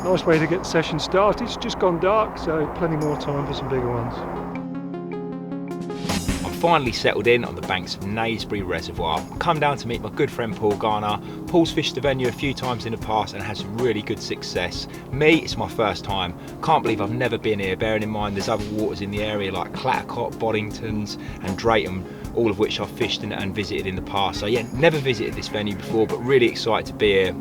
Nice way to get the session started. It's just gone dark, so plenty more time for some bigger ones. Finally settled in on the banks of Naseby Reservoir. Come down to meet my good friend Paul Garner. Paul's fished the venue a few times in the past and has really good success. Me, it's my first time. Can't believe I've never been here, bearing in mind there's other waters in the area like Clattercott, Boddingtons and Drayton, all of which I've fished and visited in the past. So yeah, never visited this venue before, but really excited to be here.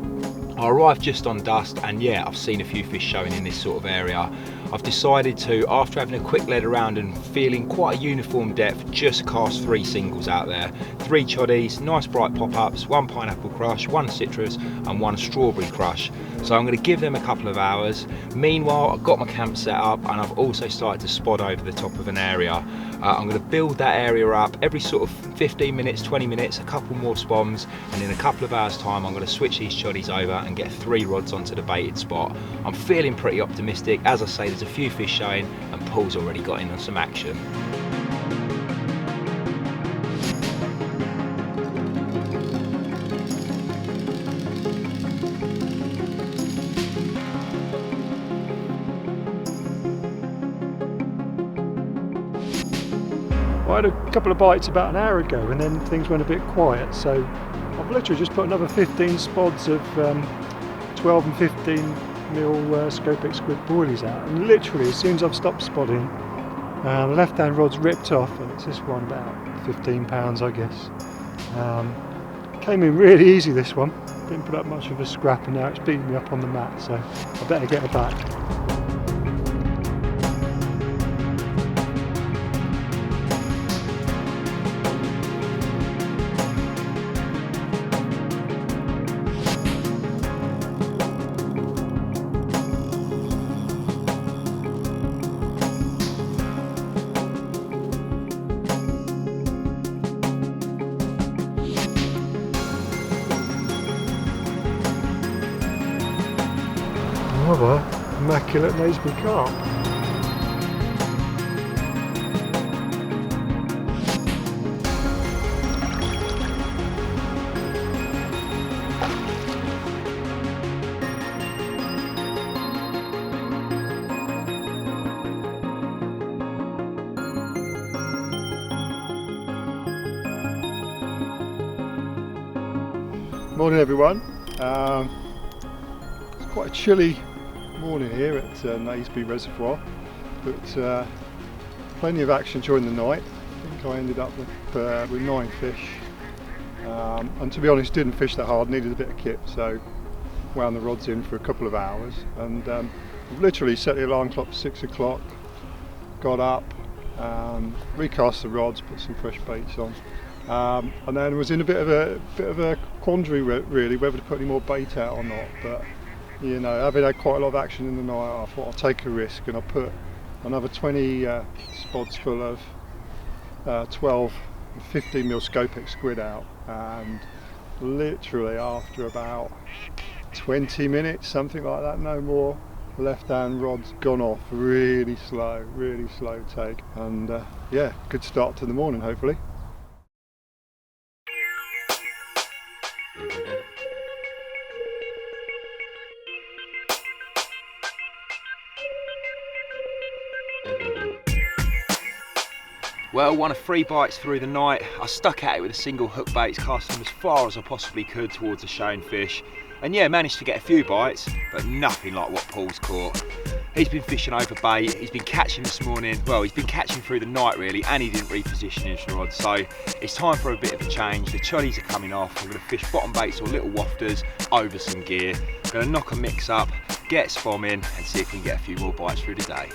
I arrived just on dusk and yeah, I've seen a few fish showing in this sort of area. I've decided to, after having a quick lead around and feeling quite a uniform depth, just cast 3 singles out there. 3 choddies, nice bright pop-ups, 1 pineapple crush, 1 citrus and 1 strawberry crush. So I'm going to give them a couple of hours. Meanwhile, I've got my camp set up and I've also started to spot over the top of an area. I'm going to build that area up every sort of 15 minutes, 20 minutes, a couple more spoms, and in a couple of hours time I'm going to switch these choddies over and get 3 rods onto the baited spot. I'm feeling pretty optimistic. As I say, there's a few fish showing and Paul's already got in on some action. I had a couple of bites about an hour ago and then things went a bit quiet, so I've literally just put another 15 spods of 12 and 15 mil Scopex squid boilies out, and literally as soon as I've stopped spotting, the left hand rod's ripped off, and it's this one about 15 pounds I guess. Came in really easy, this one, didn't put up much of a scrap, and now it's beating me up on the mat, so I better get her back. Another immaculate Naseby carp. Morning everyone. It's quite a chilly morning here at Naseby Reservoir, but plenty of action during the night. I think I ended up with 9 fish, and to be honest didn't fish that hard, needed a bit of kip, so wound the rods in for a couple of hours, and I've literally set the alarm clock for 6 o'clock, got up, recast the rods, put some fresh baits on, and then was in a bit of a quandary really whether to put any more bait out or not, but you know, having had quite a lot of action in the night, I thought I'll take a risk, and I put another 20 spods full of 12 and 15 mil Scopex squid out, and literally after about 20 minutes, something like that, no more, left hand rod's gone off really slow take, and yeah, good start to the morning hopefully. Well, one of 3 bites through the night. I stuck at it with a single hook bait, casting as far as I possibly could towards a showing fish. And yeah, managed to get a few bites, but nothing like what Paul's caught. He's been fishing over bait, he's been catching this morning, well, he's been catching through the night really, and he didn't reposition his rod. So it's time for a bit of a change. The choddies are coming off. I'm going to fish bottom baits or little wafters over some gear. I'm going to knock a mix up, get a spom in, and see if we can get a few more bites through the day.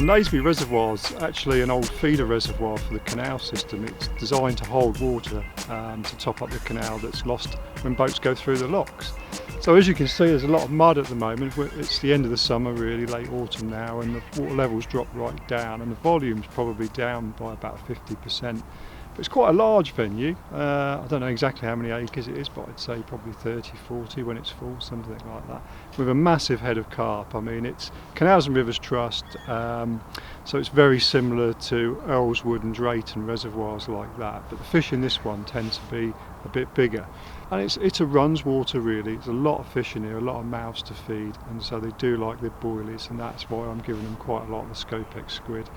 Naseby Reservoir is actually an old feeder reservoir for the canal system. It's designed to hold water to top up the canal that's lost when boats go through the locks. So as you can see, there's a lot of mud at the moment. It's the end of the summer, really, late autumn now, and the water levels dropped right down, and the volume's probably down by about 50%. But it's quite a large venue. I don't know exactly how many acres it is, but I'd say probably 30, 40 when it's full, something like that. With a massive head of carp. I mean, it's Canals and Rivers Trust, so it's very similar to Earlswood and Drayton reservoirs like that. But the fish in this one tend to be a bit bigger. And it's a runs water, really. There's a lot of fish in here, a lot of mouths to feed, and so they do like their boilies, and that's why I'm giving them quite a lot of the Scopex squid.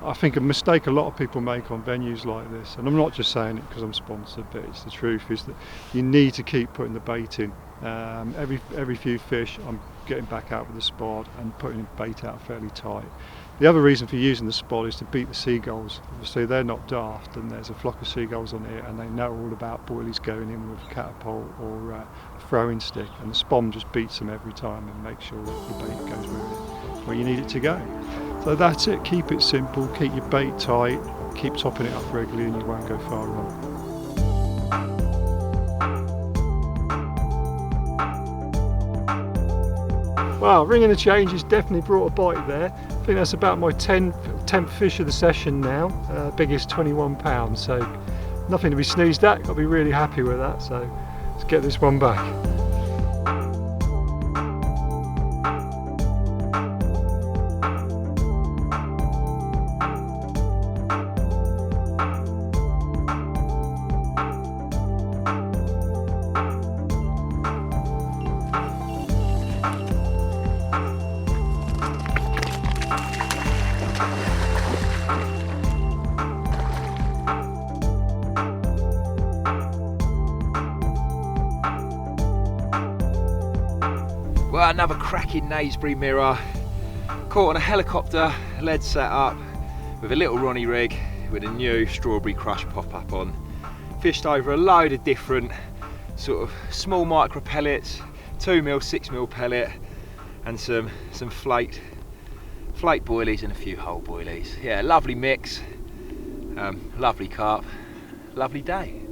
I think a mistake a lot of people make on venues like this, and I'm not just saying it because I'm sponsored, but it's the truth, is that you need to keep putting the bait in. Every few fish I'm getting back out with the spot and putting the bait out fairly tight. The other reason for using the spot is to beat the seagulls. Obviously they're not daft, and there's a flock of seagulls on here and they know all about boilies going in with a catapult or a throwing stick, and the spom just beats them every time and makes sure that the bait goes where you need it to go. So that's it, keep it simple, keep your bait tight, keep topping it up regularly, and you won't go far wrong. Well, ringing the change has definitely brought a bite there. I think that's about my 10th fish of the session now, biggest 21 pounds, so nothing to be sneezed at. Got to be really happy with that, so let's get this one back. Well, another cracking Naseby mirror, caught on a helicopter lead setup with a little Ronnie rig with a new strawberry crush pop-up on. Fished over a load of different sort of small micro pellets, 2mm, 6mm pellet, and some flake boilies and a few whole boilies. Yeah, lovely mix, lovely carp, lovely day.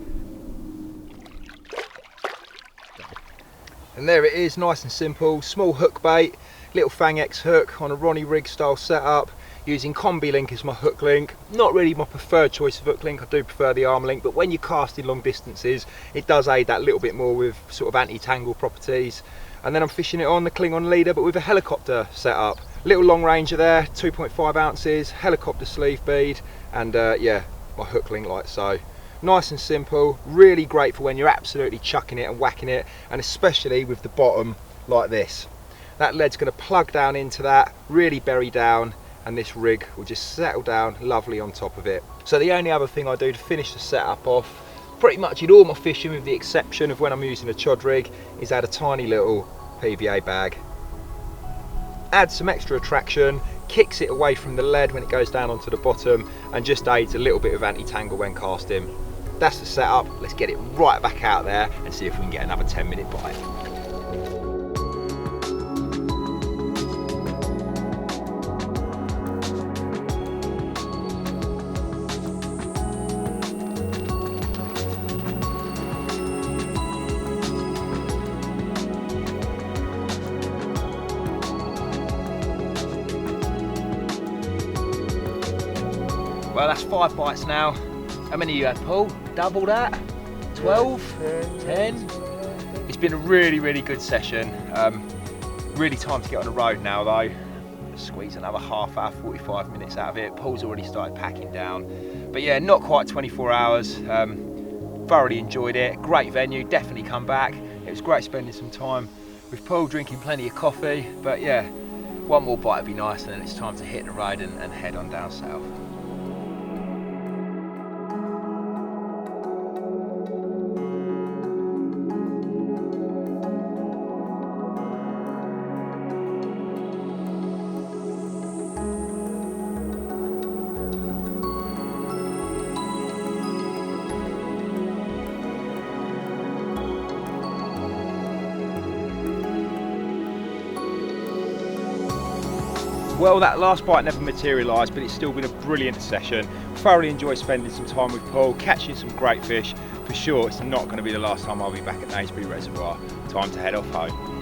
And there it is, nice and simple, small hook bait, little Fang X hook on a Ronnie rig style setup, using Combi link as my hook link. Not really my preferred choice of hook link, I do prefer the arm link, but when you're casting long distances, it does aid that little bit more with sort of anti-tangle properties. And then I'm fishing it on the Klingon leader, but with a helicopter setup. Little long ranger there, 2.5 ounces, helicopter sleeve bead, and yeah, my hook link like so. Nice and simple, really great for when you're absolutely chucking it and whacking it, and especially with the bottom like this. That lead's going to plug down into that, really bury down, and this rig will just settle down lovely on top of it. So the only other thing I do to finish the setup off, pretty much in all my fishing with the exception of when I'm using a chod rig, is add a tiny little PVA bag. Add some extra attraction, kicks it away from the lead when it goes down onto the bottom, and just aids a little bit of anti-tangle when casting. That's the setup. Let's get it right back out there and see if we can get another 10-minute bite. Well, that's 5 bites now. How many you had, Paul? Double that? 12? 10? It's been a really good session. Really time to get on the road now though. Squeeze another half hour, 45 minutes out of it. Paul's already started packing down. But yeah, not quite 24 hours. Thoroughly enjoyed it. Great venue, definitely come back. It was great spending some time with Paul, drinking plenty of coffee. But yeah, one more bite would be nice, and then it's time to hit the road and head on down south. Well, that last bite never materialised, but it's still been a brilliant session. Thoroughly enjoyed spending some time with Paul, catching some great fish. For sure, it's not going to be the last time I'll be back at Naseby Reservoir. Time to head off home.